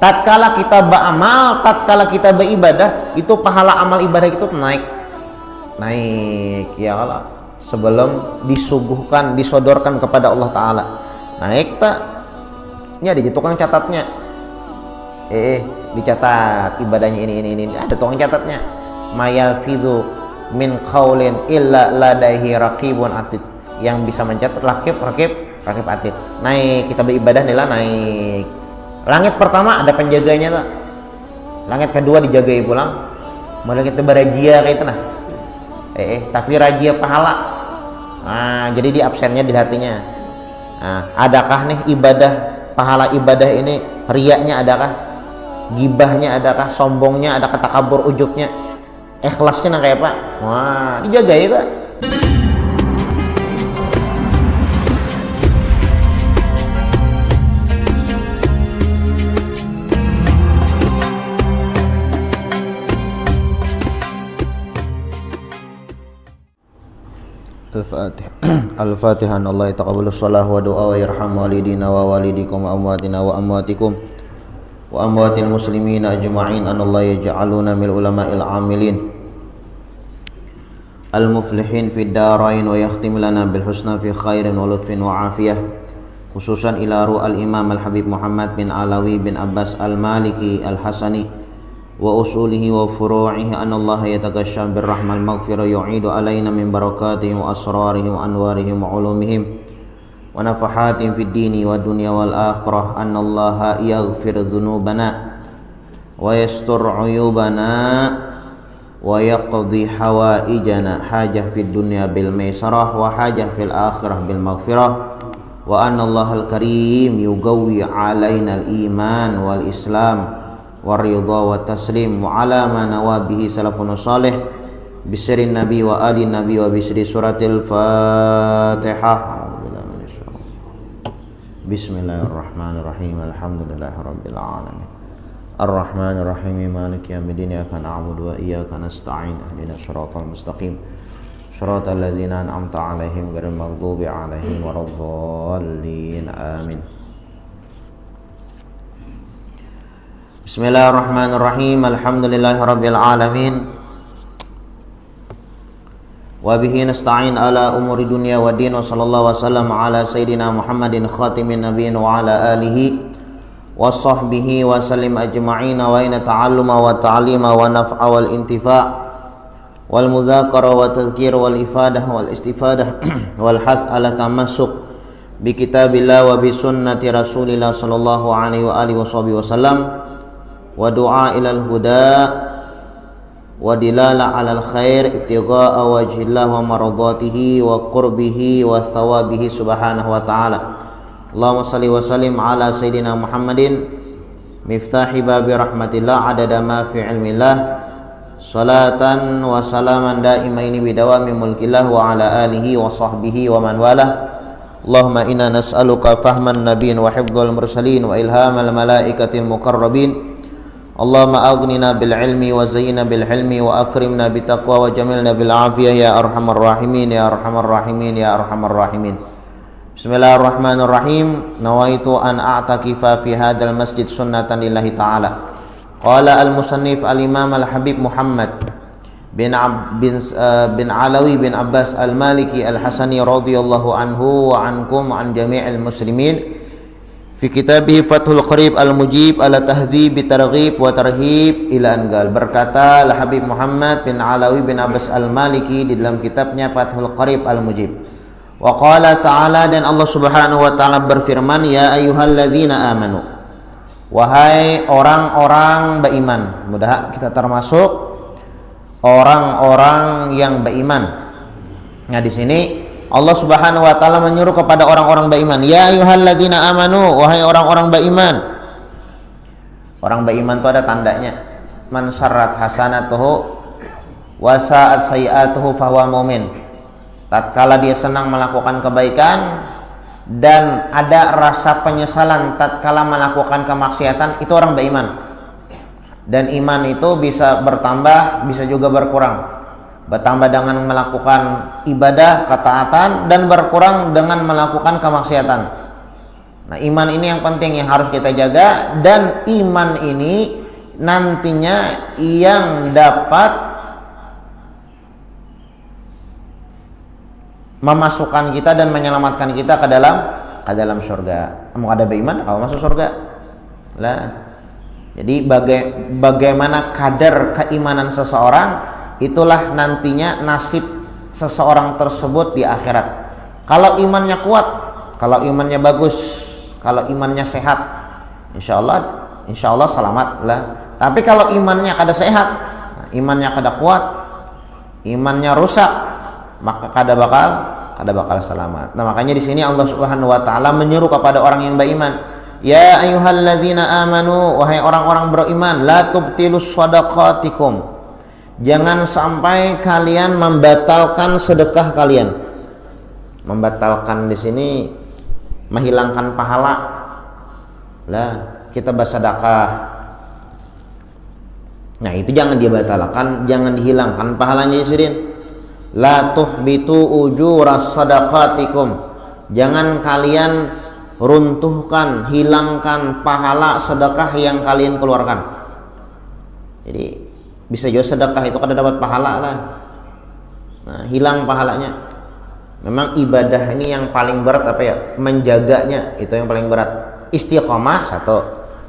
Tatkala kita beramal, tatkala kita beribadah, itu pahala amal ibadah itu naik ya Allah. Sebelum disuguhkan, disodorkan kepada Allah Ta'ala, naik tak? Ini ada tukang catatnya. Dicatat ibadahnya ini. Ada tukang catatnya. Mayal fidhu min qaulin illa ladaihi raqibun atid. Yang bisa mencatat rakib atid. Naik, kita beribadah nilai naik. Langit pertama ada penjaganya tak? Langit kedua dijagai pulang. Mulai kita berajia kayak itu nah. Tapi rajia pahala. Jadi di absennya di hatinya. Adakah nih ibadah, pahala ibadah ini riyanya adakah? Gibahnya adakah? Sombongnya adakah? Takabur ujubnya? Ikhlasnya kayak apa? Wah, dijaga itu. Al-Fatihah. Allah taqabbalu shalah wa du'a wa yarham walidina wa walidikum wa amwatina wa amwatikum wa amwatil muslimina ajma'in. Allah yaj'aluna min ulama'il amilin al-muflihin fid darain wa yakhtim lana bil husna fi khairin wa lutfin wa afiyah. Khususan ila ru'al imam al-habib Muhammad bin Alawi bin Abbas al-Maliki al-Hasani wa usulihi wa furu'ihi an Allah yataghashsha birrahmal maghfirah yu'idu alaina min barakatihim wa asrarihim wa anwarihim wa ulumihim wa nafahatihim fid dini wa dunya wal akhirah. An Allah yaghfir dhunubana wa yastur uyubana wa yaqdi hawaijana hajah fid dunya bil maisarah wa hajah fil akhirah bil maghfirah. Wa anna Allahal karim yugawwi alaina al iman wal islam waridha wa taslim wa ala ma nawabihi salafun salih bisirin nabi wa ali nabi wa bisri suratil Fatihah. Bismillahirrahmanirrahim. Alhamdulillahi rabbil alamin. Ar-Rahmanir Rahim. Maliki yaumiddin. Iyyaka na'budu wa iyyaka nasta'in. Ihdinas siratal mustaqim. Shiratal ladzina an'amta 'alaihim ghairil maghdubi 'alaihim waladdallin. Amin. Bismillahirrahmanirrahim. Alhamdulillahi rabbil alamin. Wa bihi nasta'in ala umuri dunya wa din. Wa sallallahu wa sallam ala sayyidina Muhammadin khatimin nabiyyin wa ala alihi wa sahbihi wa sallim ajma'in. Wa inna ta'alluma wa ta'lima wa naf'a wal intifa' wal mudhakara wa tadhkir wal ifadah wal istifadah wal hath ala tamassuk bi kitabillah wa bi sunnati rasulillah sallallahu alaihi wa alihi wa sallam wa du'a ilal huda wa dilala alal khair ibtigha'a wajhillah wa maradatihi wa qurbihi wa thawabihi subhanahu wa ta'ala. Allahumma salli wa sallim ala sayyidina Muhammadin miftahi babi rahmatillah adada ma fi ilmillah salatan wa salaman daimaini bidawami mulkillah wa ala alihi wa sahbihi wa man walah. Allahumma inna nas'aluka fahman nabiyyin wa hifdzal mursalin wa ilhamal malaikatil muqarrabin. Allahumma aghnina bil ilmi wa zayyina bil hilmi wa akrimna bit taqwa wa jamilna bil afiyah ya arhamar rahimin ya arhamar rahimin ya arhamar rahimin. Bismillahirrahmanirrahim. Nawaitu an a'takifa fi hadzal masjid sunnatan lillahi ta'ala. Qala al-musannif al-imam al-habib Muhammad bin Alawi bin Abbas al-Maliki al-Hasani radhiyallahu anhu wa ankum wa an jami'il muslimin fi kitabih Fathul Qarib al-Mujib ala tahdhib targhib wa tarhib ila angal. Berkata al-Habib Muhammad bin Alawi bin Abbas al-Maliki di dalam kitabnya Fathul Qarib al-Mujib. Wa qala ta'ala, dan Allah Subhanahu wa ta'ala berfirman, ya ayyuhalladzina amanu, wahai orang-orang beriman. Mudah kita termasuk orang-orang yang beriman. Nah, di sini Allah Subhanahu wa taala menyuruh kepada orang-orang beriman, ya ayyuhalladzina amanu, wahai orang-orang beriman. Orang beriman itu ada tandanya. Man syarrat hasanatuhu wa sa'at sayi'atuhu fahuwa mu'min. Tatkala dia senang melakukan kebaikan dan ada rasa penyesalan tatkala melakukan kemaksiatan, itu orang beriman. Dan iman itu bisa bertambah, bisa juga berkurang. Bertambah dengan melakukan ibadah, ketaatan, dan berkurang dengan melakukan kemaksiatan. Nah, iman ini yang penting yang harus kita jaga, dan iman ini nantinya yang dapat memasukkan kita dan menyelamatkan kita ke dalam surga. Mau ada beriman kalau masuk surga lah. Jadi bagaimana kadar keimanan seseorang, itulah nantinya nasib seseorang tersebut di akhirat. Kalau imannya kuat, kalau imannya bagus, kalau imannya sehat, insya Allah selamat lah. Tapi kalau imannya kada sehat, imannya kada kuat, imannya rusak, maka kada bakal selamat. Nah, makanya di sini Allah Subhanahu wa taala menyeru kepada orang yang beriman, ya ayyuhalladzina amanu, wahai orang-orang beriman, la tubtilus shadaqatikum, jangan sampai kalian membatalkan sedekah kalian. Membatalkan di sini menghilangkan pahala lah. Kita bersedekah, nah itu jangan dibatalkan, jangan dihilangkan pahalanya sidin. La tuhbitu ujuras sadaqatikum, jangan kalian runtuhkan, hilangkan pahala sedekah yang kalian keluarkan. Jadi bisa juga sedekah itu kada dapat pahala lah. Nah, hilang pahalanya. Memang ibadah ini yang paling berat apa ya? Menjaganya itu yang paling berat. Istiqomah satu,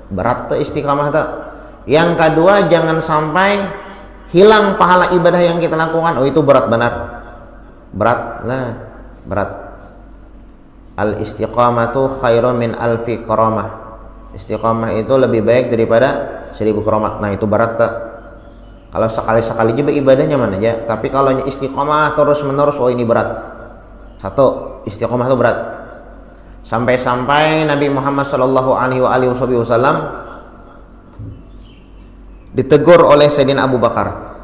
berat tuh istiqomah tuh. Yang kedua, jangan sampai hilang pahala ibadah yang kita lakukan. Oh, itu berat benar. Berat lah, berat. Al istiqamatu khairun min alfi karamah. Istiqamah itu lebih baik daripada 1000 karamat. Nah, itu berat tuh. Kalau sekali-sekali juga ibadahnya mana aja, tapi kalau istiqamah terus menerus, oh ini berat. Satu, istiqamah itu berat. Sampai-sampai Nabi Muhammad sallallahu alaihi wasallam ditegur oleh Sayyidina Abu Bakar.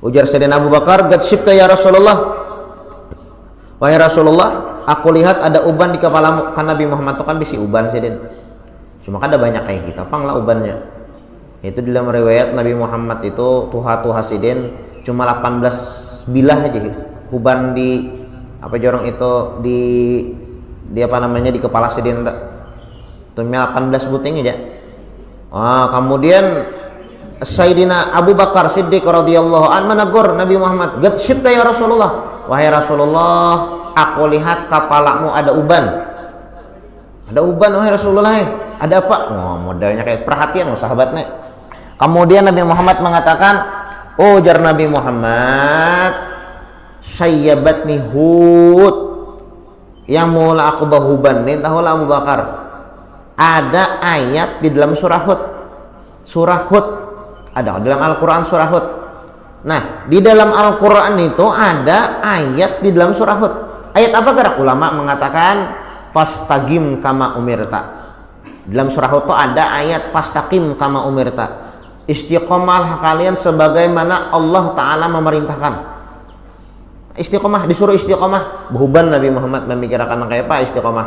Ujar Sayyidina Abu Bakar, "Qad syibta ya Rasulullah." Wahai Rasulullah, aku lihat ada uban di kepalamu. Kan Nabi Muhammad itu kan bisi uban Sayyidin. Cuma kan ada banyak kayak kita, panglah ubannya. Itu dalam riwayat Nabi Muhammad itu tuha Sayyidin cuma 18 bilah aja uban di apa jorong itu di apa namanya di kepala Sayyidin tak. Cuma 18 buting aja. Kemudian Sayyidina Abu Bakar Siddiq radhiyallahu an menegur Nabi Muhammad, "Qad syibta ya Rasulullah." Wahai Rasulullah, aku lihat kepalamu ada uban. Ada uban wahai Rasulullah. Ada apa? Modelnya kayak perhatian sahabatnya. Kemudian Nabi Muhammad mengatakan, ujar Nabi Muhammad, "Sayyabatni Hud." Yang mula aku bahuban nih tahulah Abu Bakar. Ada ayat di dalam surah Hud. Surah Hud ada dalam Al-Quran surah Hud. Nah, di dalam Al-Quran itu ada ayat di dalam surah Hud. Ayat apa gerak? Ulama mengatakan fastaqim kama umirta. Dalam surah Hud itu ada ayat fastaqim kama umirta. Istiqomah kalian sebagaimana Allah Ta'ala memerintahkan. Istiqomah, disuruh istiqomah. Behuban Nabi Muhammad memikirkan kayak apa istiqomah.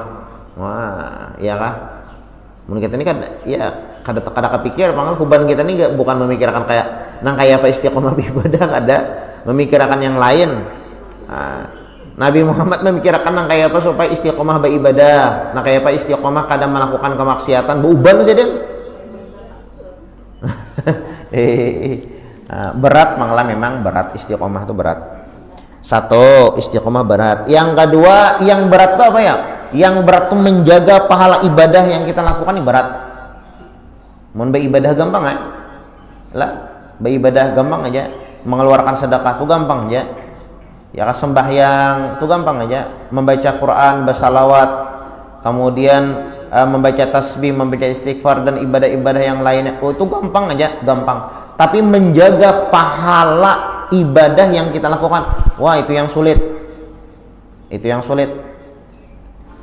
Wah, iya kah? Mungkin kita ini kan ya kada kepikir pangal huban kita ini bukan memikirkan kayak apa istiqomah ibadah, kada memikirkan yang lain. Nabi Muhammad memikirkan kayak apa supaya istiqomah beribadah, kayak apa istiqomah kada melakukan kemaksiatan, beruban saja. Berat malah memang berat, istiqomah itu berat. Satu, istiqomah berat. Yang kedua, yang berat itu apa ya? Yang berat itu menjaga pahala ibadah yang kita lakukan ini berat. Mau beribadah gampang ya? Lah, beribadah gampang aja. Mengeluarkan sedekah itu gampang aja. Ya sembahyang itu gampang aja. Membaca Quran, bersalawat, kemudian membaca tasbih, membaca istighfar dan ibadah-ibadah yang lainnya. Oh, itu gampang aja, gampang. Tapi menjaga pahala ibadah yang kita lakukan, wah itu yang sulit. Itu yang sulit.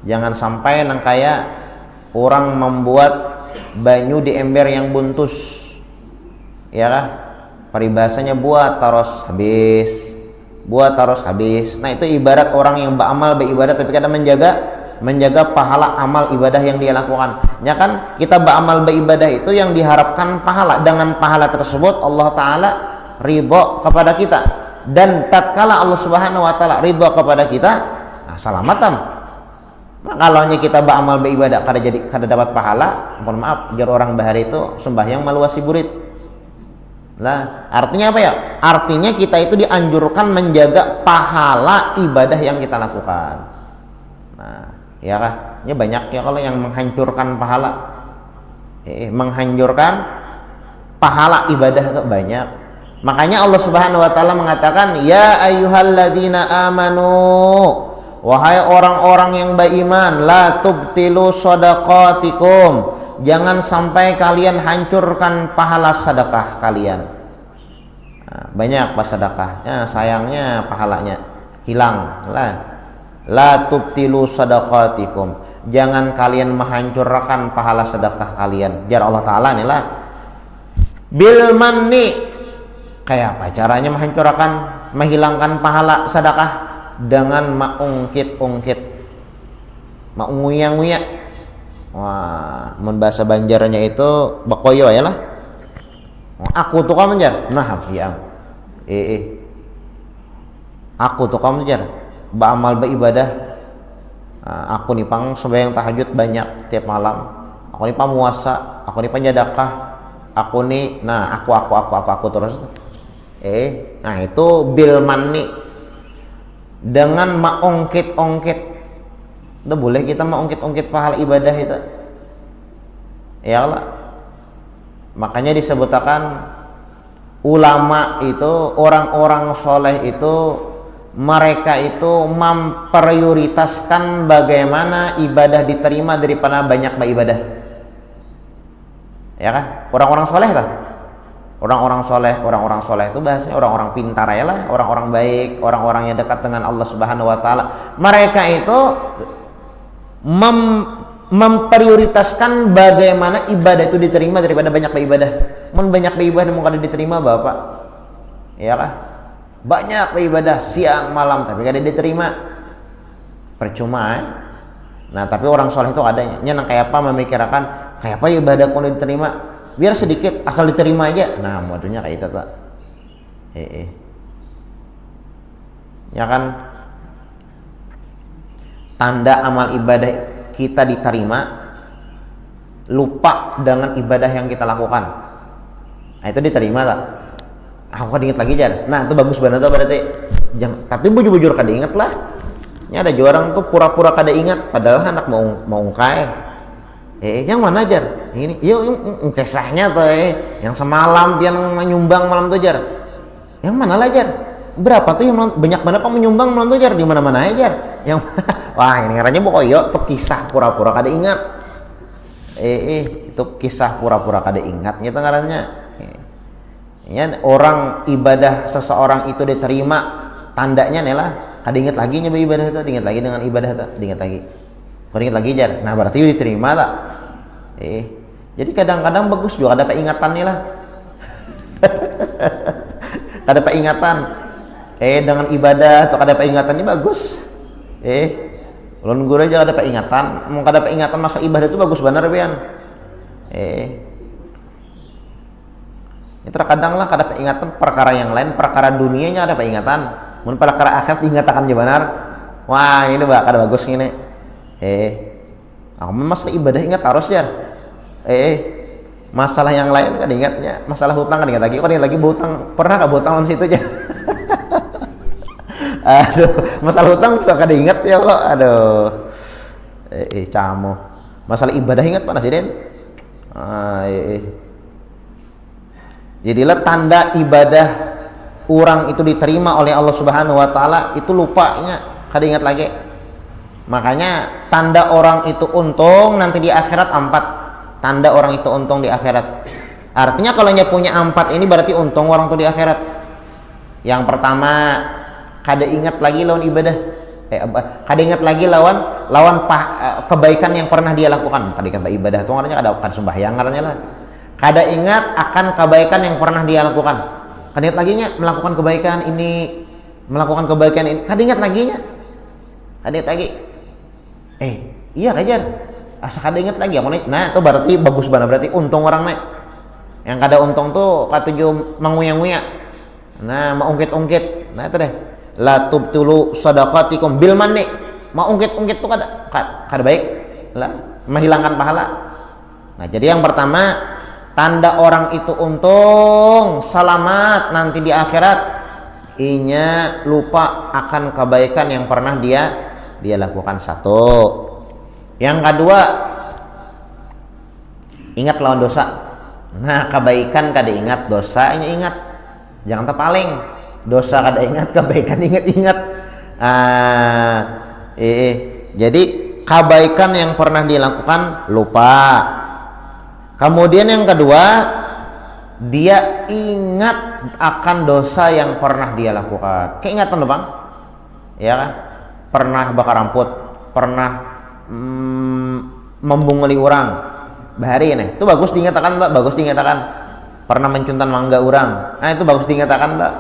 Jangan sampai kayak orang membuat banyu di ember yang buntus. Ya lah. Peribahasanya buat terus habis. Buat terus habis. Nah, itu ibarat orang yang beramal beribadah tapi kadang menjaga pahala amal ibadah yang dia lakukan. Ya kan, kita beramal beribadah itu yang diharapkan pahala. Dengan pahala tersebut Allah Ta'ala ridho kepada kita. Dan tatkala Allah Subhanahu wa Ta'ala ridho kepada kita, salamatam. Kalau kita beramal beribadah kada dapat pahala, mohon maaf, jar orang bahari itu sembahyang maluasi burit. Lah, artinya apa ya? Artinya kita itu dianjurkan menjaga pahala ibadah yang kita lakukan. Nah, ya kah? Ini banyak ya kalau yang menghancurkan pahala. Menghancurkan pahala ibadah itu banyak. Makanya Allah Subhanahu wa taala mengatakan, "Ya ayyuhalladzina amanu", wahai orang-orang yang beriman, la tubtilu shadaqatikum, jangan sampai kalian hancurkan pahala sedekah kalian. Nah, banyak pas sedekahnya, sayangnya pahalanya hilang. La tubtilu shadaqatikum, jangan kalian menghancurkan pahala sedekah kalian. Jar Allah Ta'ala nih lah, bil manni, kayak apa caranya menghancurkan, menghilangkan pahala sedekah? Dengan maungkit-ungkit, maunguya-nguya. Wah, mun bahasa Banjarnya itu bakoyo ya lah. Aku tuh kamu jar, nah ya, aku tuh kamu jar, beramal beribadah. Aku nih pang sembahyang tahajud banyak tiap malam. Aku nih pang puasa, aku nih pang sedekah, aku nih, nah aku terus. Nah itu bil manni, dengan maungkit-ungkit. Itu boleh kita maungkit-ungkit pahala ibadah itu. Ya Allah. Makanya disebutkan ulama itu, orang-orang soleh itu, mereka itu memprioritaskan bagaimana ibadah diterima daripada banyak beribadah. Ya kan? Orang-orang soleh kan? Orang-orang soleh itu bahasanya orang-orang pintar ya lah, orang-orang baik, orang-orang yang dekat dengan Allah Subhanahu wa taala. Mereka itu memprioritaskan bagaimana ibadah itu diterima daripada banyak beribadah. Mun banyak beribadah mau kada diterima Bapak. Ya kah? Banyak beribadah siang malam tapi kada diterima. Percuma. Nah, tapi orang soleh itu adanya. Nyenang kayak apa memikirkan kayak apa ibadahku diterima? Biar sedikit asal diterima aja. Nah, modulnya kayak itu tak. Ya kan, tanda amal ibadah kita diterima lupa dengan ibadah yang kita lakukan. Nah, itu diterima tak? Aku kan ingat lagi Jan. Nah, itu bagus banget tuh berarti. Tapi bujur-bujur kada ingat lah. Ini ada orang tuh pura-pura kada ingat padahal anak mau ngkai. Yang mana jar? Ini, yuk kisahnya tuh yang semalam pian menyumbang malam tuh jar. Yang mana lah jar? Berapa tuh yang banyak banget apa menyumbang malam tuh jar? Di mana-mana aja jar. Yang wah ini ngarannya pokoknya tuh kisah pura-pura kada ingat. Itu kisah pura-pura kada ingat gitu ngarannya. Ya, orang ibadah seseorang itu diterima tandanya nih lah. Kada ingat lagi nyoba ibadah itu, ingat lagi dengan ibadah itu, ingat lagi. Kalau ingat lagi jar. Nah berarti diterima tak? Jadi kadang-kadang bagus juga ada peringatan nih lah. Ada peringatan. Dengan ibadah atau ada peringatan ini bagus. Ulun guru aja ada peringatan. Mau ada peringatan masa ibadah itu bagus benar pian. Ini terkadang lah ada peringatan perkara yang lain, perkara dunianya ada peringatan. Mun perkara akhirat diingatakan je benar. Wah, ini ada bagus ini. Aku masalah ibadah ingat harus ya. Masalah yang lain kan ingatnya, masalah hutang kan ingat lagi. Kan ingat lagi berhutang, pernah gak berhutang lawan situ aja. Aduh, masalah hutang bisa kada ingat ya Allah. Aduh. Camu. Masalah ibadah ingat Pak Nasiden. Jadilah tanda ibadah orang itu diterima oleh Allah Subhanahu wa taala itu lupanya, kada ingat lagi. Makanya tanda orang itu untung nanti di akhirat 4. Tanda orang itu untung di akhirat. Artinya kalau nya punya 4 ini berarti untung orang itu di akhirat. Yang pertama, kada ingat lagi lawan ibadah. Kada ingat lagi lawan kebaikan yang pernah dia lakukan. Kada ingat ibadah itu artinya kada sembahyang artinya lah. Kada ingat akan kebaikan yang pernah dia lakukan. Kada ingat lagi nya melakukan kebaikan ini, melakukan kebaikan ini. Kada ingat lagi nya. Kada ingat lagi. Iya kajar. Asa kada ingat lagi. Nah itu berarti bagus banget, berarti untung orang nih. Yang kada untung tuh katuju menguya-nguya. Nah, mengungkit-ungkit. Nah itu deh. La tubtulu shadaqatikum bil manni. mau ungkit-ungkit tuh kada baik lah, menghilangkan pahala. Nah, jadi yang pertama, tanda orang itu untung selamat nanti di akhirat, inya lupa akan kebaikan yang pernah dia lakukan. Satu. Yang kedua, ingat lawan dosa. Nah, kebaikan kada ingat, dosanya ingat. Jangan terpaling. Dosa kada ingat, kebaikan ingat-ingat. Jadi kebaikan yang pernah dilakukan lupa. Kemudian yang kedua, dia ingat akan dosa yang pernah dia lakukan. Keingatan loh bang, ya kan? Pernah bakar rambut, pernah membunguli orang, bahari nih, itu bagus diingatakan tak? Bagus diingatakan. Pernah mencuntan mangga orang, itu bagus diingatakan tak?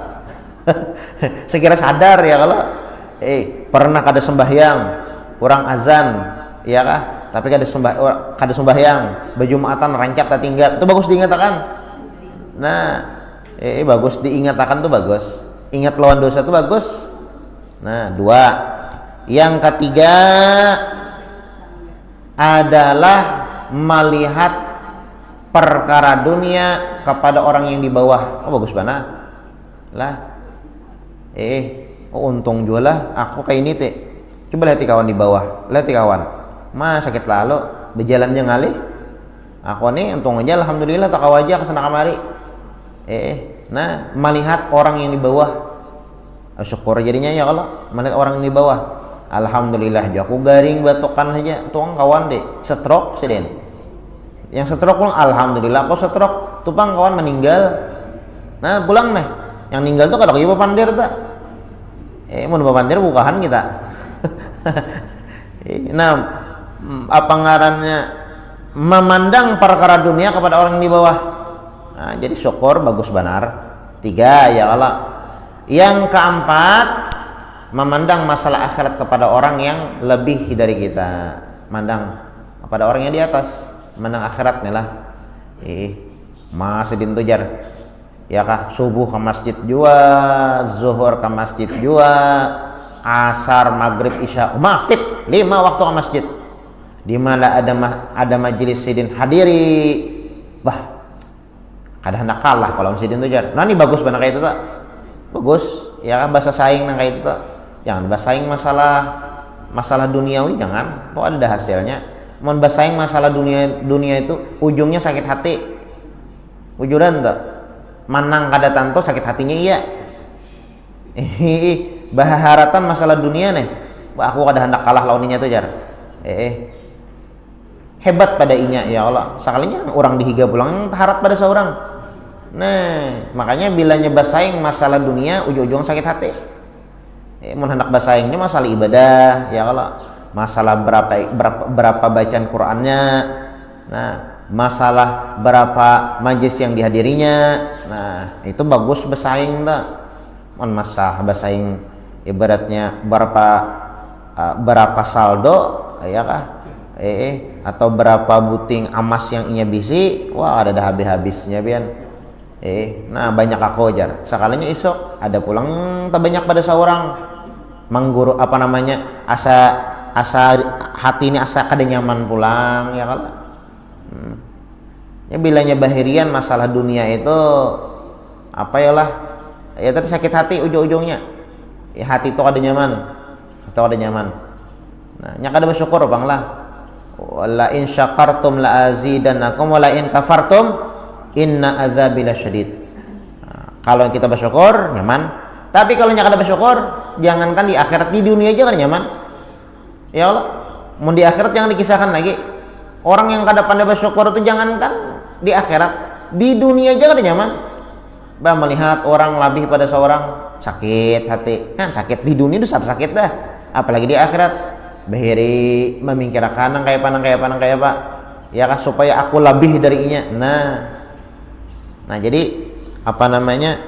Sekira sadar ya kalau, pernah kada sembahyang, orang azan, ya kah? Tapi kada sembahyang, berjumatan rancap tak tinggal, itu bagus diingatakan. Nah, bagus diingatakan tuh bagus. Ingat lawan dosa tuh bagus. Nah, dua. Yang ketiga adalah melihat perkara dunia kepada orang yang di bawah. Oh bagus banget lah. Untung juga lah aku kayak ini teh. Coba lihat kawan di bawah, lihat kawan. Sakit lalu berjalannya ngalih. Aku nih untung aja alhamdulillah tak aja kesana kamari. Nah, melihat orang yang di bawah, syukur jadinya ya kalau melihat orang yang di bawah. Alhamdulillah aku garing batokan aja tuang kawan deh stroke seden. Yang stroke pulang alhamdulillah aku stroke, tupang kawan meninggal. Nah, pulang nih. Yang meninggal tuh kada kaya papandir tak. Mun papandir bukahan kita. Nah, apa ngarannya memandang perkara dunia kepada orang di bawah. Nah, jadi syukur bagus benar. Tiga ya Allah. Yang keempat, memandang masalah akhirat kepada orang yang lebih dari kita. Mandang kepada orang yang di atas, mandang akhiratnya lah. Masih dintujar. Ya kah, subuh ke masjid jua, zuhur ke masjid jua, asar, maghrib, isya, aktif 5 waktu ke masjid. Di mana ada majelis sidin hadiri. Bah, kada hendak kalah kalau sidin tujar. Nah, ini bagus benar kayak itu tak? Bagus. Ya kan bahasa saing nang kayak itu tak? Jangan bahasa saing masalah duniawi, jangan. Tuh ada hasilnya. Mau bahasa saing masalah dunia itu ujungnya sakit hati. Ujuran tak? Manang kada tanto sakit hatinya iya. Baharatan masalah dunia nih. Aku kada hendak kalah lawannya tuh jar. Hebat pada inya ya Allah. Sekalinya orang dihiga pulang taharat pada seorang. Nah, makanya bila nyebasaing masalah dunia ujung-ujung sakit hati. Mun hendak basaingnya masalah ibadah ya Allah. Masalah berapa bacaan Qur'annya. Nah, masalah berapa majlis yang dihadirinya. Nah, itu bagus bersaing tak? Mun masalah bersaing ibaratnya berapa saldo ya kah? Atau berapa buting emas yang inya bisi, wah ada dah habis-habisnya pian. Nah banyak aku jar. Sekalinya isok ada pulang tak banyak pada seorang mengguru apa namanya asa hati ini asa kada nyaman pulang ya kalau. Ya bilanya bahirian masalah dunia itu apa ya lah ya tadi sakit hati ujung-ujungnya ya hati itu kada nyaman atau kada nyaman. Nah nya kada bersyukur bang lah. La in syakartum la azidannakum wa la in kafartum inna adzabi lasyadid. Nah, kalau kita bersyukur nyaman, tapi kalau nya kada bersyukur jangankan di akhirat, di dunia aja kan nyaman. Ya Allah, mau di akhirat jangan dikisahkan lagi. Orang yang kada pandai bersyukur itu jangankan di akhirat, di dunia aja kada nyaman. Bah melihat orang lebih pada seorang sakit hati, kan sakit di dunia itu sakit dah, apalagi di akhirat. Bahiri memikirkan nang kayak apa ya kan supaya aku lebih dari inya. Nah jadi apa namanya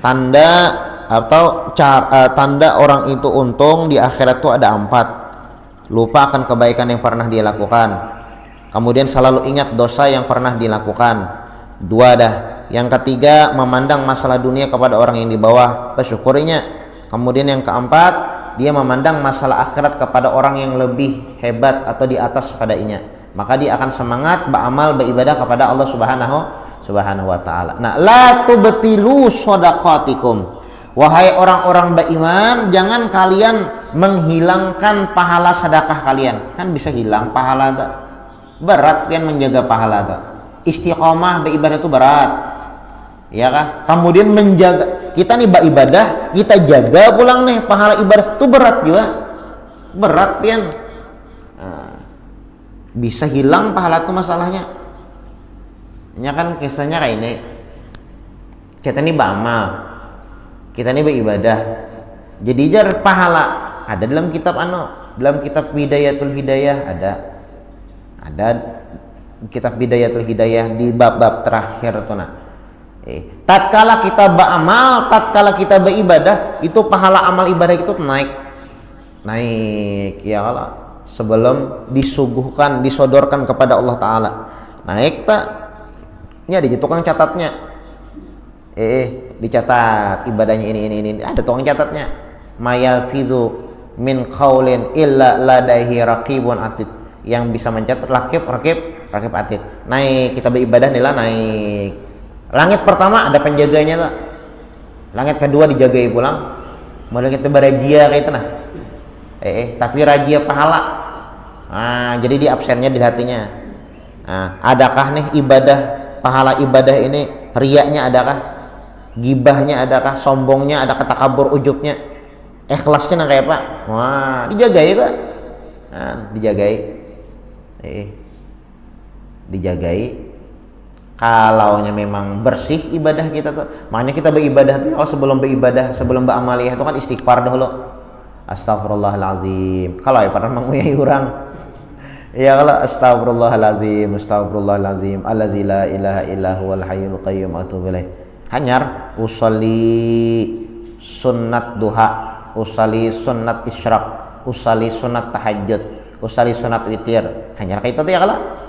tanda atau tanda orang itu untung di akhirat itu ada 4. Lupa akan kebaikan yang pernah dia lakukan, kemudian selalu ingat dosa yang pernah dilakukan. 2 dah. Yang ketiga memandang masalah dunia kepada orang yang di bawah, bersyukurinya. Kemudian yang keempat dia memandang masalah akhirat kepada orang yang lebih hebat atau di atas padanya, maka dia akan semangat beramal beribadah kepada Allah Subhanahu wa taala. Nah, la tubtilu shadaqatikum. Wahai orang-orang beriman, jangan kalian menghilangkan pahala sedekah kalian. Kan bisa hilang pahala tak? Berat kan menjaga pahala tak? Istiqomah beribadah itu berat. Ya kah? Kemudian menjaga, kita nih beribadah, kita jaga pulang nih pahala ibadah itu berat juga. Berat kan? Nah, bisa hilang pahala itu masalahnya. Ini kan kisahnya kayak ini. Kita nih beramal, kita nih beribadah, jadi jar pahala ada dalam kitab dalam kitab Bidayatul Hidayah ada kitab Bidayatul Hidayah di bab-bab terakhir tuh. Nah, tatkala kita beramal, tatkala kita beribadah, itu pahala amal ibadah itu naik ya Allah, sebelum disodorkan kepada Allah Ta'ala naik tak. Ini ada tukang catatnya, dicatat ibadahnya ini ada tukang catatnya. Mayal fidu min qaulin illa ladaihi raqibun atid, yang bisa mencatat rakib atid. Naik kita beribadah nilai naik. Langit pertama ada penjaganya tak? Langit kedua dijagai pulang. Mulai kita berajia kayak itu nah. Tapi rajia pahala. Nah, jadi di absennya di hatinya. Nah, adakah nih pahala ibadah ini riyaknya adakah? Gibahnya adakah? Sombongnya adakah? Takabur ujubnya? Ikhlasnya nah kayak apa? Wah, dijagai tak? Nah, dijagai. Kalaunya memang bersih ibadah kita tuh, makanya kita beribadah tuh kalau sebelum beribadah, sebelum beramaliyah itu kan istighfar dahulu. Astagfirullahalazim. Kalau ya pernah menguyai orang, ya kalau astagfirullahalazim, allazi la ilaha illa huwal hayyul qayyum atubu ilaih. Hanyar usolli sunnat duha, usolli sunnat isyraq, usolli sunnat tahajud, usolli sunnat witir. Hanyar kayak itu ya kalau.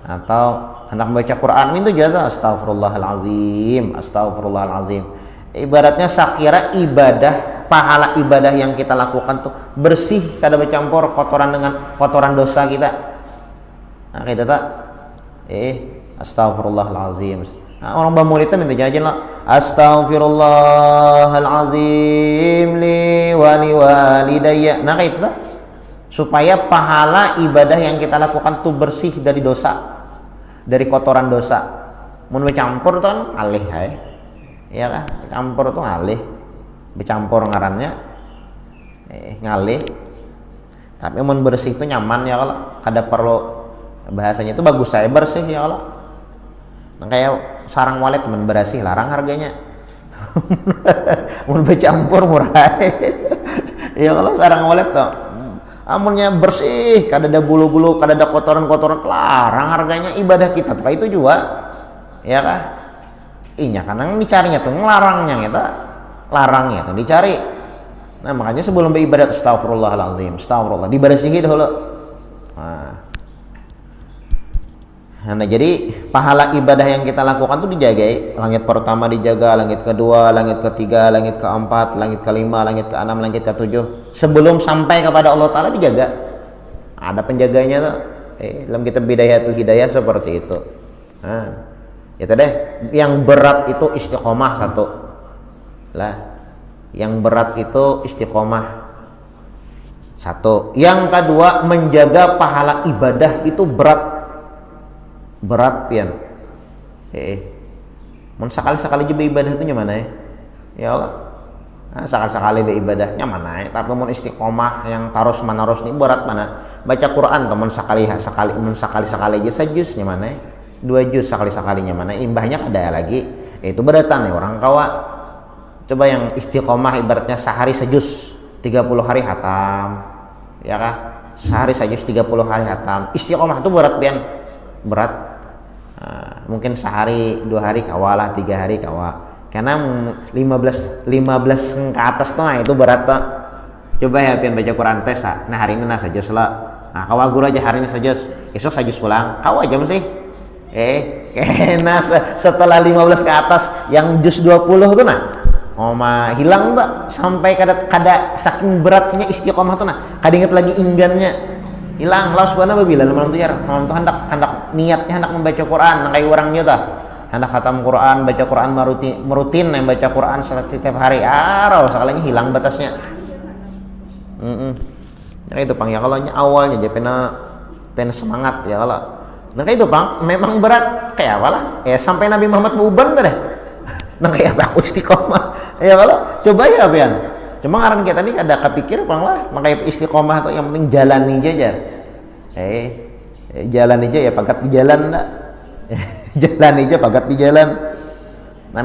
Atau hendak membaca Quran itu juga astagfirullahalazim. Ibaratnya sakira ibadah, pahala ibadah yang kita lakukan tuh bersih, kada bercampur kotoran dengan kotoran dosa kita. Nah, kita tak astagfirullahalazim. Nah, orang bamul itu minta jajan lah, astagfirullahalazim li walidayya. Nah, kayak itu tak, supaya pahala ibadah yang kita lakukan tuh bersih dari dosa, dari kotoran dosa. Mun bercampur tuh kan alih ya kan, campur tuh ngalih, bercampur ngarannya ngalih. Tapi mun bersih itu nyaman ya kalau kada perlu, bahasanya itu bagus saya bersih ya kalau. Nah, kayak sarang walet mun bersih larang harganya. Mun bercampur murah. Ya kalau sarang walet tuh amunnya bersih, kada ada bulu-bulu, kada ada kotoran-kotoran, larang harganya. Ibadah kita tuh itu juga ya kah? Inya kadang dicarinya tuh ngelarangnya kita, larangnya tuh dicari. Nah, makanya sebelum beribadah astagfirullahalazim, astagfirullah, dibersihi dahulu. Nah, jadi pahala ibadah yang kita lakukan tuh dijaga. Langit pertama dijaga, langit kedua, langit ketiga, langit keempat, langit kelima, langit keenam, langit ketujuh. Sebelum sampai kepada Allah Ta'ala dijaga. Ada penjaganya tuh. Dalam kitab Bidayatul Hidayah seperti itu. Nah, itu deh. Yang berat itu istiqomah satu. Lah, yang berat itu istiqomah satu. Yang kedua, menjaga pahala ibadah itu berat pian. Mun sekali-sekali juga ibadah itu nyaman ya Allah. Nah, sekali-sekali beribadah nyaman tapi mun istiqomah yang terus menerus nih berat mana. Baca Quran teman sekali aja sajus nyaman 2 juz sekali-sekali nyaman. Imbahnya ada lagi. Itu beratan orang kawa. Coba yang istiqomah ibaratnya sehari sajus 30 hari hatam. Ya kah? Sehari sajus 30 hari hatam. Istiqomah itu berat pian. Berat. Mungkin sehari 2 hari kawalah, 3 hari kawa, karena 15 ke atas tuh itu berat tuh. Coba ya pian baca Quran tes nah hari ini sajus lah, nah kawa guru aja hari ini sajus, esok sajus pulang kawa aja mesti kena setelah 15 ke atas yang juz 20 tuh nah hilang tak sampai kada saking beratnya istiqomah tuh nah kada ingat lagi inggannya hilang. Allah subhanahu wa ta'ala malam tu hendak niatnya hendak membaca Quran nang kayak orangnya tah hendak khatam Quran baca Quran merutin yang baca Quran setiap hari sekalinya hilang batasnya. Nah itu pang ya kalau awalnya dia pena semangat ya kalau nah kayak itu pang memang berat kayak apa lah sampai Nabi Muhammad buban tuh deh nah kayak aku istiqomah ya kalau coba ya Pian cuma ngaran kita nih ada kepikir pang lah makanya istiqomah tuh yang penting jalani aja jalan aja ya pakat di jalan enggak jalan aja pakat di jalan. Nah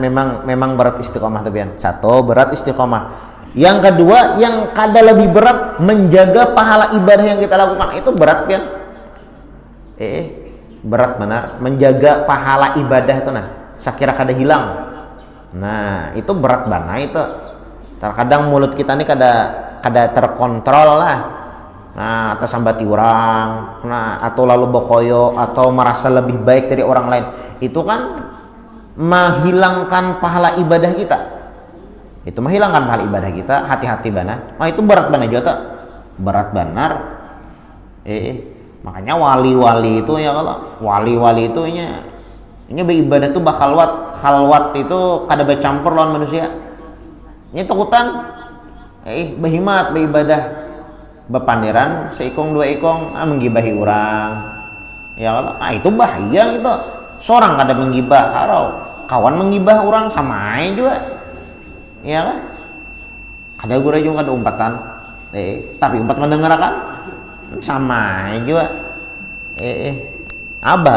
memang berat istiqomah tuh Pian. Satu berat istiqomah. Yang kedua yang kada lebih berat menjaga pahala ibadah yang kita lakukan itu berat Pian. Berat benar menjaga pahala ibadah itu nah sakira kada hilang. Nah itu berat banget itu. Terkadang mulut kita nih kada terkontrol lah. Nah atas sambati orang, nah atau lalu bokoyo atau merasa lebih baik dari orang lain. Itu kan menghilangkan pahala ibadah kita. Itu menghilangkan pahala ibadah kita. Hati-hati bana. Itu berat bana juga. Berat benar. Makanya wali-wali itu ya kalau wali-wali itu ini beribadah tuh khalwat itu kada bercampur lawan manusia. Ini takutan berhimat beribadah bepanderan seikong dua ikong menggibahi orang ya kalau itu bahaya gitu. Seorang kada menggibah kawan menggibah orang sama juga ya kan kada gura juga kada umpatan tapi umpat mendengarkan sama juga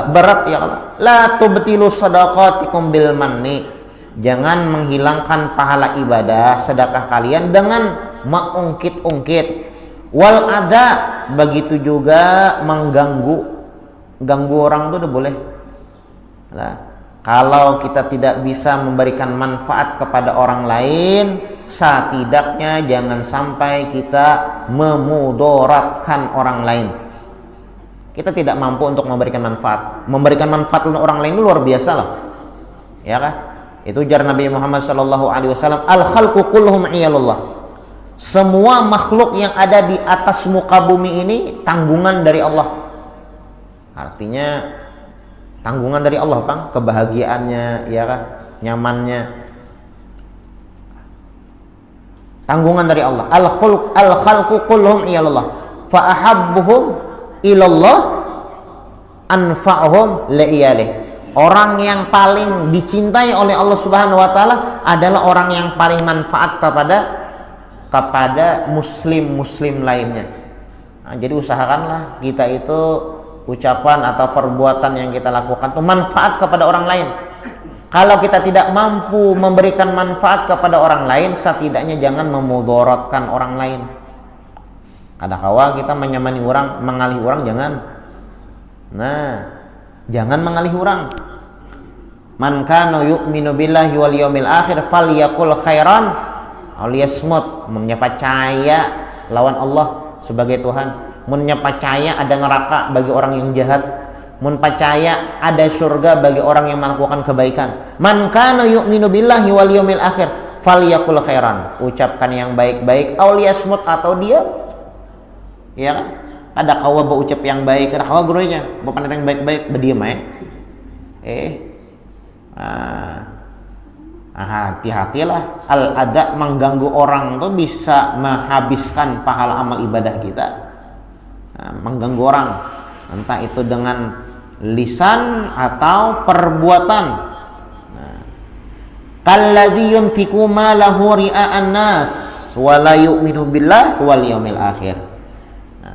berat ya kalau la tubtilu sadaqatikum bil manni jangan menghilangkan pahala ibadah sedekah kalian dengan mengungkit-ungkit wal ada begitu juga mengganggu orang tuh udah boleh lah. Kalau kita tidak bisa memberikan manfaat kepada orang lain setidaknya jangan sampai kita memudaratkan orang lain. Kita tidak mampu untuk memberikan manfaat untuk orang lain itu luar biasa loh ya kan. Itu ujar Nabi Muhammad SAW al khalqu kulluhum iyalullah. Semua makhluk yang ada di atas muka bumi ini tanggungan dari Allah. Artinya tanggungan dari Allah Bang, kebahagiaannya ya kan, nyamannya. Tanggungan dari Allah. Al khalqu kulluhum ilallah. Fa ahabbuhum ilallah anfa'uhum li'iyalih. Orang yang paling dicintai oleh Allah Subhanahu wa taala adalah orang yang paling manfaat kepada muslim lainnya. Nah, jadi usahakanlah kita itu ucapan atau perbuatan yang kita lakukan itu manfaat kepada orang lain. Kalau kita tidak mampu memberikan manfaat kepada orang lain, setidaknya jangan memudaratkan orang lain. Kadang-kala kita menyamani orang, mengalih orang jangan. Nah, jangan mengalih orang. Man kana yu'minu billahi wal yawmil akhir falyakul khairan aw liyasmut. Percaya lawan Allah sebagai Tuhan. Percaya ada neraka bagi orang yang jahat. Percaya ada surga bagi orang yang melakukan kebaikan. Man kana yu'minu billahi wal yawmil akhir falyakul khairan. Ucapkan yang baik-baik aw liyasmut atau diam. Ya kan? Ada kawa berucap yang baik, ada kawa gurunya berpandang yang baik-baik, berdiam hati-hatilah. Al-ada mengganggu orang tuh bisa menghabiskan pahala amal ibadah kita. Mengganggu orang entah itu dengan lisan atau perbuatan. Kalladzi yunfiqu malahu ria'an nas wa la yu'minu billahi wal yawmil akhir.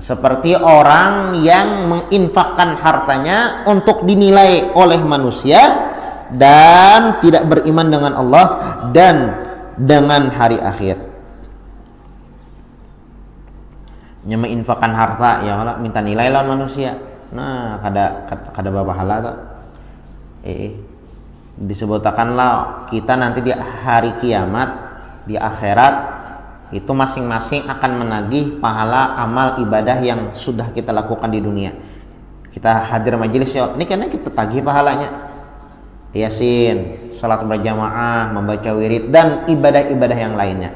Seperti orang yang menginfakkan hartanya untuk dinilai oleh manusia dan tidak beriman dengan Allah dan dengan hari akhir. Yang menginfakkan harta ya malah minta nilai lawan manusia. Nah, kada bapahala tuh. Disebutkanlah kita nanti di hari kiamat di akhirat itu masing-masing akan menagih pahala amal ibadah yang sudah kita lakukan di dunia. Kita hadir majelis ya, ini karena kita tagih pahalanya. Yasin, salat berjamaah, membaca wirid dan ibadah-ibadah yang lainnya.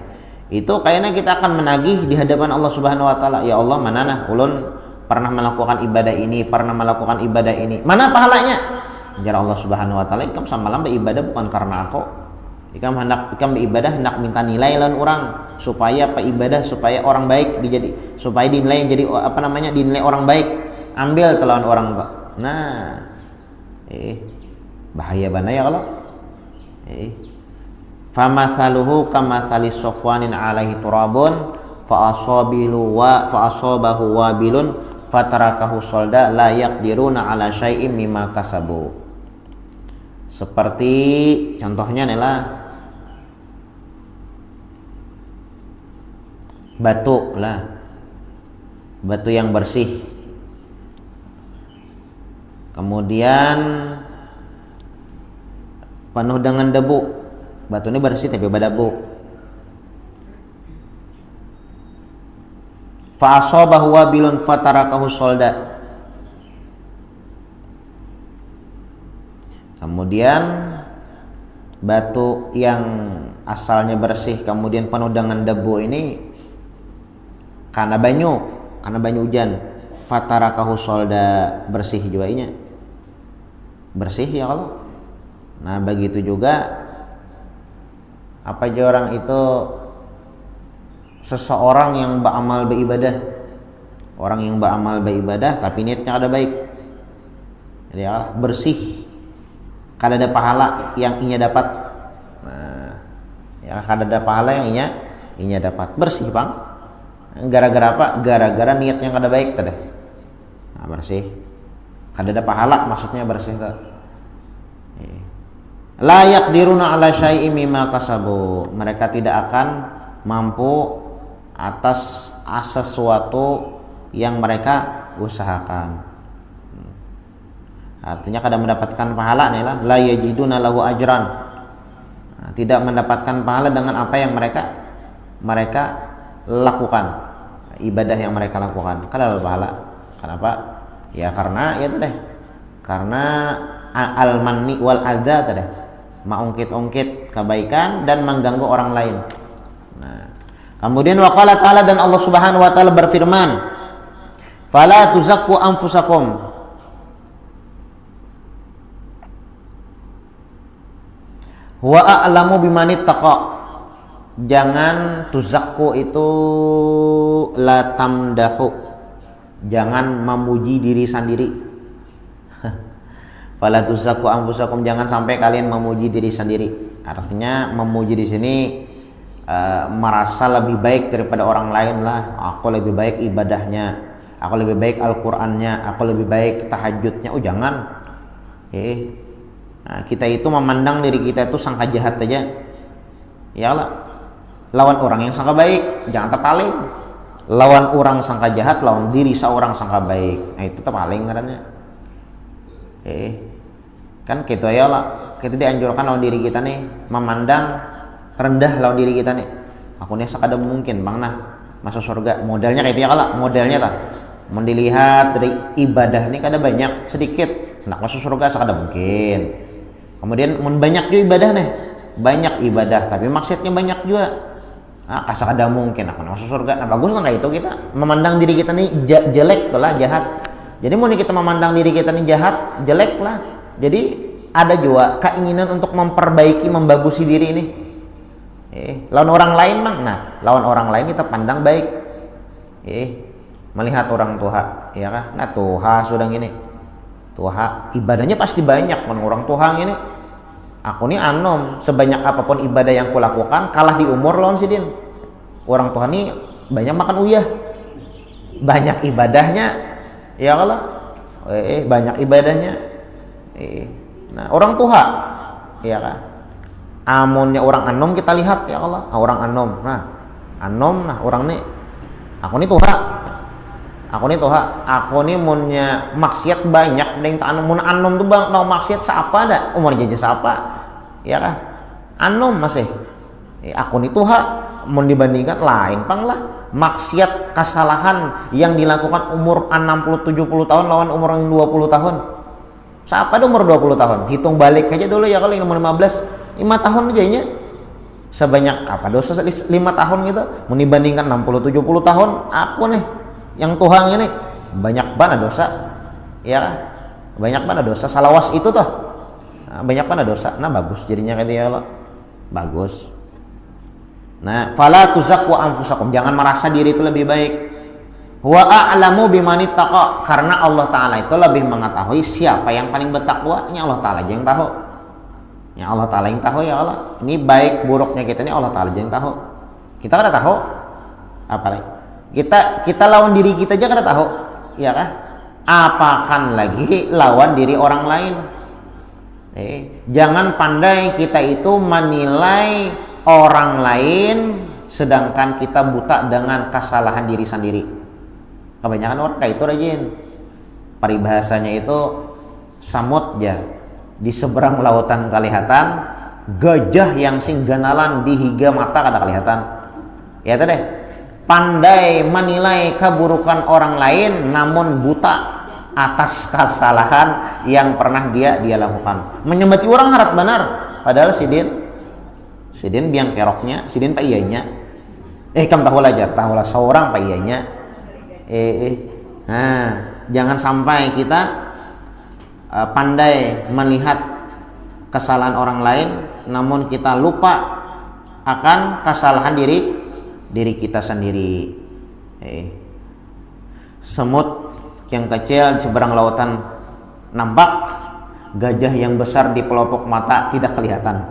Itu kayaknya kita akan menagih di hadapan Allah Subhanahu wa taala. Ya Allah, manana ulun pernah melakukan ibadah ini, pernah melakukan ibadah ini. Mana pahalanya? Jar Allah Subhanahu wa taala, ikam samalam beribadah bukan karena aku. Ikam beribadah hendak minta nilai lawan orang supaya apa ibadah supaya orang baik supaya dinilai jadi dinilai orang baik. Ambil lawan orang tuh. Nah, bahaya bana ya Allah. Famathaluhu kamathali sofwanin alaihi turabun fa asabahu wabilun fatarakahu solda la yaqdiruna ala syai'im mimma kasabu. Seperti contohnya adalah batu yang bersih, kemudian penuh dengan debu. Batu ini bersih tapi berdebu. Fa asabahu wabilun fatarakahu solda. Kemudian batu yang asalnya bersih kemudian penuh dengan debu ini karena banyu hujan, fatarakahu solda, bersih juga ini. Bersih ya Allah. Nah, begitu juga apa aja orang itu seseorang yang beramal beribadah, orang yang beramal beribadah tapi niatnya ada baik, jadi Allah bersih, kada ada pahala yang inya dapat. Nah, ya kada ada pahala yang inya dapat, bersih bang. Gara-gara apa? Gara-gara niat yang kada baik tadi. Nah, bersih, kada ada pahala maksudnya bersih tadi. La yaqdiruna ala syai'im mimma kasabu. Mereka tidak akan mampu atas sesuatu yang mereka usahakan. Artinya kada mendapatkan pahala nih lah. La yajiduna lahu ajran. Nah, tidak mendapatkan pahala dengan apa yang mereka lakukan. Ibadah yang mereka lakukan. Kada ada pahala. Kenapa? Ya karena itu deh. Karena al-manni wal adza tadi. Mengungkit-ungkit kebaikan dan mengganggu orang lain. Nah, kemudian waqala ta'ala, dan Allah Subhanahu wa taala berfirman, "Fala tuzakku anfusakum." Wa a'lamu bimanittaqa. Jangan tuzakku itu la tamdahu. Jangan memuji diri sendiri. Fala tuzakku anfusakum, jangan sampai kalian memuji diri sendiri. Artinya memuji di sini merasa lebih baik daripada orang lain lah. Aku lebih baik ibadahnya, aku lebih baik Al-Qur'annya, aku lebih baik tahajudnya. Oh jangan. Nah, kita itu memandang diri kita itu sangka jahat aja. Ya Allah. Lawan orang yang sangka baik, jangan terpaling. Lawan orang sangka jahat, lawan diri seorang sangka baik. Nah itu terpaling karena. Kan gitu ya lah, kita dianjurkan lawan diri kita nih memandang rendah lawan diri kita nih. Aku nih sekadar mungkin bang nah masuk surga, modelnya kayak itu ya lah, modelnya tak mau dilihat dari ibadah nih kada banyak sedikit nak masuk surga sekadar mungkin. Kemudian banyak juga ibadah nih, banyak ibadah tapi maksudnya banyak juga. Nah, sekadar mungkin aku masuk surga. Nah bagus lah kayak itu, kita memandang diri kita nih jelek tuh lah, jahat. Jadi mau kita memandang diri kita nih jahat, jelek lah. Jadi ada juga keinginan untuk memperbaiki, membagusi diri ini. Lawan orang lain mang, nah lawan orang lain kita pandang baik. Melihat orang tua, ya kan? Nah tua sudah gini, tua ibadahnya pasti banyak, kan orang tua ini. Aku nih anom, sebanyak apapun ibadah yang kulakukan kalah di umur lawan sidin. Orang tua nih banyak makan uyah, banyak ibadahnya, ya Allah, banyak ibadahnya. Nah orang tua, ya kan? Amunnya orang anom kita lihat ya Allah, orang anom. Nah orang nih, aku nih tuha, aku nih munnya maksiat banyak. Neng tak anom, mun anom tuh bang, mau maksiat siapa dah? Umur jajan siapa? Ya kan? Anom masih. Aku nih tuha, mun dibandingkan lain pang lah. Maksiat kesalahan yang dilakukan umur 60-70 tahun lawan umur yang 20 tahun. Siapa ada umur 20 tahun? Hitung balik aja dulu ya, kalau umur 15, 5 tahun aja nya. Sebanyak apa dosa 5 tahun gitu? Mau dibandingkan 60 70 tahun, aku nih yang Tuhan ini banyak banget dosa. Ya, banyak banget dosa. Salawas itu tuh. Nah, banyak banget dosa. Nah, bagus jadinya kata ya Allah. Bagus. Nah, fala tuzakku anfusakum. Jangan merasa diri itu lebih baik. Wa a'lamu bimanittaqa, karena Allah Ta'ala itu lebih mengetahui siapa yang paling bertakwa. Ini Allah Ta'ala aja yang tahu. Ya Allah Ta'ala yang tahu ya Allah. Ini baik buruknya kita ini Allah Ta'ala aja yang tahu. Kita kan tahu. Apalagi kita lawan diri kita aja kan tahu. Ya kan? Apakan lagi lawan diri orang lain. Jangan pandai kita itu menilai orang lain sedangkan kita buta dengan kesalahan diri sendiri. Kebanyakan orang kayak itu rajin. Paribahasanya itu samut ya. Di seberang lautan kelihatan, gajah yang singganalan di higa mata kada kelihatan. Ya tadi pandai menilai keburukan orang lain namun buta atas kesalahan yang pernah dia lakukan. Menyembati orang harap benar, padahal sidin biang keroknya, sidin pak iyanya. Kamu tahu lah seorang pak iyanya. Nah, jangan sampai kita pandai melihat kesalahan orang lain namun kita lupa akan kesalahan diri kita sendiri. Semut yang kecil di seberang lautan nampak, gajah yang besar di pelopok mata tidak kelihatan.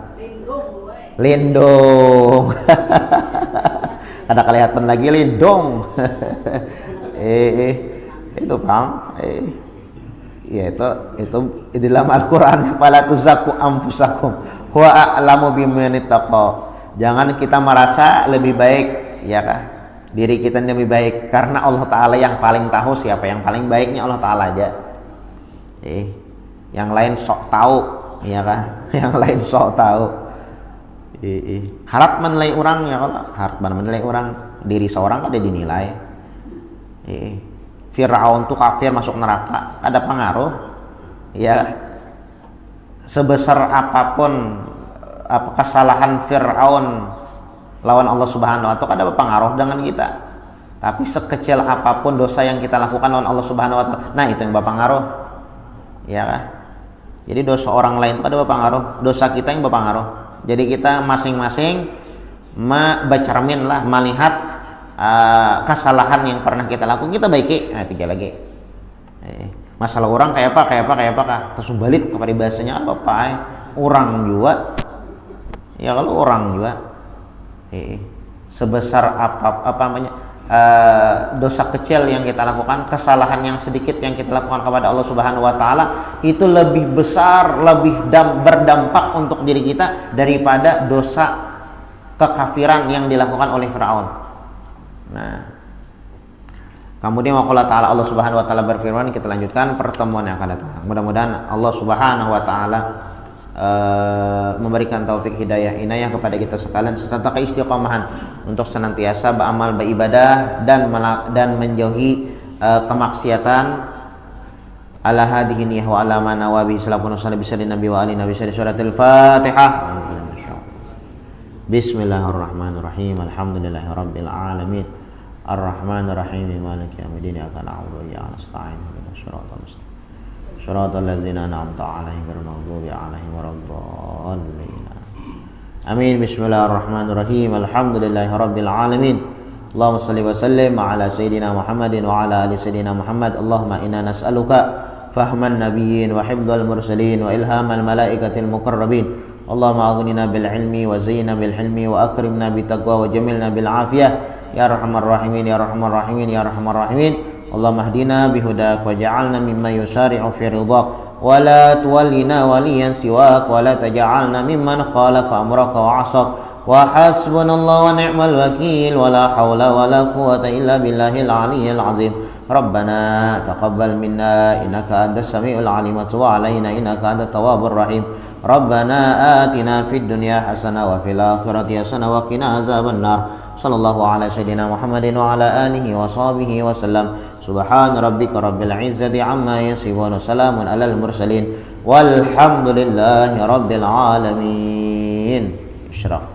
Lindung. Ada kelihatan lagi lindung. Itu paham? Ya itu di dalam Al-Qur'an, fala tuzakku anfusakum wa a'lamu bimanittaqa. Jangan kita merasa lebih baik, ya kah? Diri kita lebih baik, karena Allah Ta'ala yang paling tahu siapa yang paling baiknya. Allah Ta'ala aja. Yang lain sok tahu, ya kah? Yang lain sok tahu. Harap menilai orang ya, kalau harap menilai orang, diri seorang ada dinilai. Fir'aun tuh kafir masuk neraka, ada pengaruh ya. Sebesar apapun kesalahan Fir'aun lawan Allah Subhanahu wa ta'ala, ada pengaruh dengan kita. Tapi sekecil apapun dosa yang kita lakukan lawan Allah Subhanahu wa ta'ala, nah itu yang berpengaruh ya. Jadi dosa orang lain itu ada berpengaruh, dosa kita yang berpengaruh. Jadi kita masing-masing bercermin lah, melihat kesalahan yang pernah kita lakukan, kita baiki. Nah itu lagi masalah orang kayak apa terus balik kepada bahasanya apa orang juga ya. Kalau orang juga sebesar dosa kecil yang kita lakukan, kesalahan yang sedikit yang kita lakukan kepada Allah Subhanahu wa ta'ala, itu lebih besar, lebih berdampak untuk diri kita daripada dosa kekafiran yang dilakukan oleh Fir'aun. Nah, kemudian waqala ta'ala, Allah Subhanahu wa ta'ala berfirman, kita lanjutkan pertemuan yang akan datang. Mudah-mudahan Allah Subhanahu wa ta'ala memberikan taufik hidayah inayah kepada kita sekalian serta keistiqomahan untuk senantiasa beramal, beribadah dan menjauhi kemaksiatan. Ala hadhihi niyah wa ala ma nawabi sallallahu alaihi wasallam nabi wa ali nabi suratul Fatihah. Bismillahirrahmanirrahim. Alhamdulillahirabbil alamin. Ar-Rahmanir-Rahim. Maliki yaumiddin. Iyyaka na'budu wa iyyaka nasta'in. Ihdinas siratal mustaqim. Shiratal ladzina an'amta 'alaihim ghairil maghdubi 'alaihim waladdallin. Amin. Bismillahirrahmanirrahim. Alhamdulillahirabbil alamin. Allahumma shalli wa sallim ala sayyidina Muhammadin wa ala ali sayyidina Muhammad. Allahumma inna nas'aluka fahman nabiyyin wa hifdzal mursalin wa ilhamal malaikatil muqarrabin. Allahumma aghnina bil ilmi wa zayyinna bil hilmi wa akrimna bit taqwa wa jamilna bil afiyah. Ya Arhamar Rahimin, Ya Arhamar Rahimin, Ya Arhamar Rahimin. Allahumma hdina bihudak waj'alna mimman yusari'u fi ridhak wa la tuwallina waliyan siwak wa la taj'alna mimman khalafa amraka wa 'asak. Wa hasbunallahu wa ni'mal wakil wa la hawla wa la quwwata illa billahil aliyyil azim. Rabbana taqabbal minna innaka antas samiul alim wa tub 'alaina innaka antat tawwabur rahim. Rabbana atina fid dunya hasanah wa fil akhirati hasanah wa qina azabannar. Sallallahu ala sayyidina Muhammadin wa ala alihi wa sahbihi wa sallam. Subhana rabbika rabbil izzati amma yasifun, salamun alal mursalin, walhamdulillahi rabbil alamin. Isyraq.